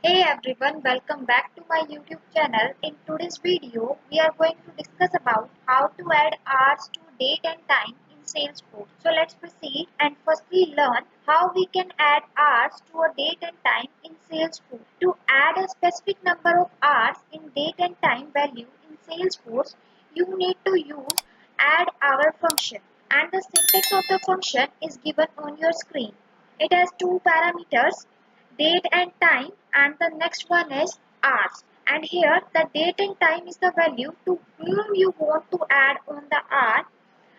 Hey everyone, welcome back to my YouTube channel. In today's video, we are going to discuss about how to add hours to date and time in Salesforce. So let's proceed and firstly learn how we can add hours to a date and time in Salesforce. To add a specific number of hours in date and time value in Salesforce, you need to use add hour function, and the syntax of the function is given on your screen. It has two parameters, date and time, and the next one is hours. And here the date and time is the value to whom you want to add on the hour,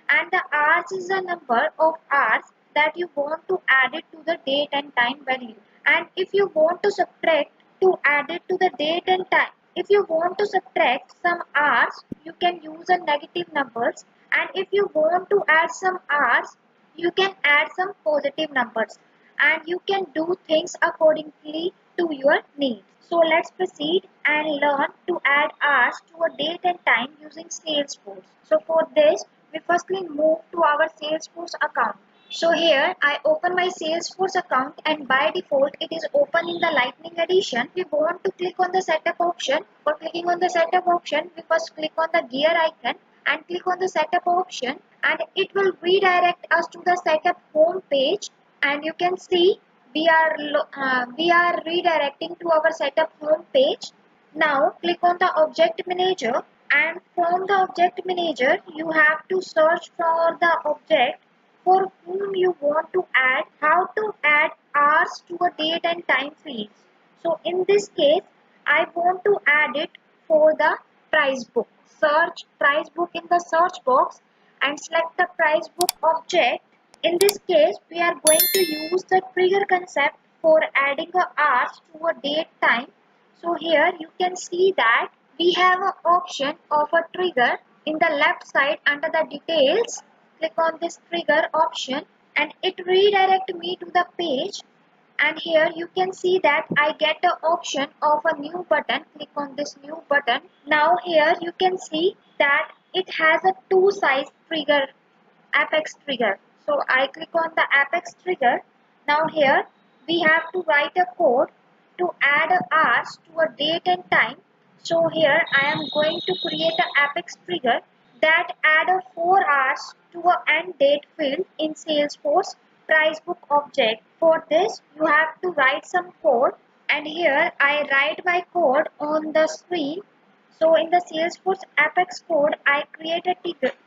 and the hours is the number of hours that you want to add it to the date and time value. And if you want to subtract to add it to the date and time, if you want to subtract some hours, you can use a negative numbers, and if you want to add some hours, you can add some positive numbers, and you can do things accordingly to your needs. So let's proceed and learn to add hours to a date and time using Salesforce. So for this, we firstly move to our Salesforce account. So here I open my Salesforce account, and by default it is open in the Lightning Edition. We want to click on the setup option. For clicking on the setup option, we first click on the gear icon and click on the setup option, and it will redirect us to the setup home page. And you can see we are redirecting to our setup home page. Now click on the object manager, and from the object manager you have to search for the object for whom you want to add how to add hours to a date and time field. So in this case I want to add it for the price book. Search price book in the search box and select the price book object. In this case, we are going to use the trigger concept for adding a hours to a date time. So here you can see that we have an option of a trigger in the left side under the details. Click on this trigger option and it redirect me to the page, and here you can see that I get the option of a new button. Click on this new button. Now here you can see that it has a two size trigger, apex trigger. So I click on the apex trigger. Now here we have to write a code to add hours to a date and time. So here I am going to create an apex trigger that add a 4 hours to a end date field in Salesforce price book object. For this you have to write some code, and here I write my code on the screen. So in the Salesforce Apex code, I create a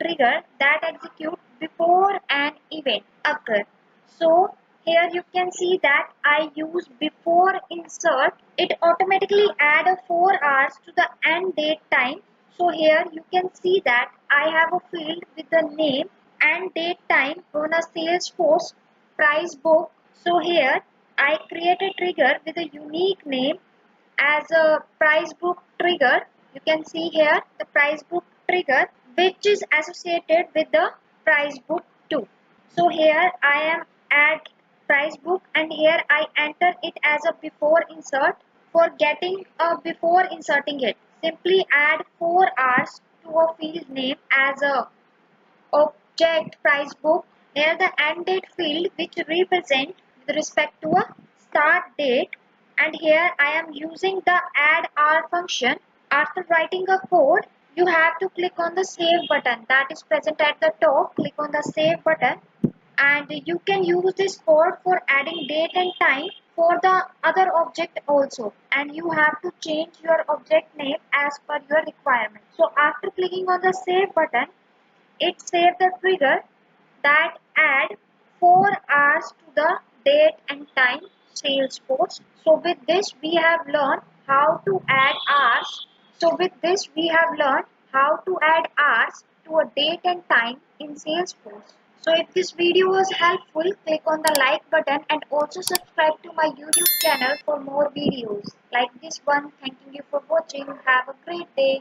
trigger that executes before an event occur. So here you can see that I use before insert. It automatically add a 4 hours to the end date time. So here you can see that I have a field with the name and date time on a Salesforce price book. So here I create a trigger with a unique name as a price book trigger. You can see here the price book trigger which is associated with the price book 2. So here I am add price book, and here I enter it as a before insert. For getting a before inserting it, simply add 4 hours to a field name as a object price book near the end date field which represent with respect to a start date. And here I am using the add hour function. After writing a code, you have to click on the save button that is present at the top. Click on the save button, and you can use this code for adding date and time for the other object also, and you have to change your object name as per your requirement. So after clicking on the save button, it saves the trigger that add 4 hours to the date and time Salesforce. So with this we have learned how to add hours. So with this we have learned how to add hours to a date and time in Salesforce. So if this video was helpful, click on the like button and also subscribe to my YouTube channel for more videos like this one. Thanking you for watching. Have a great day.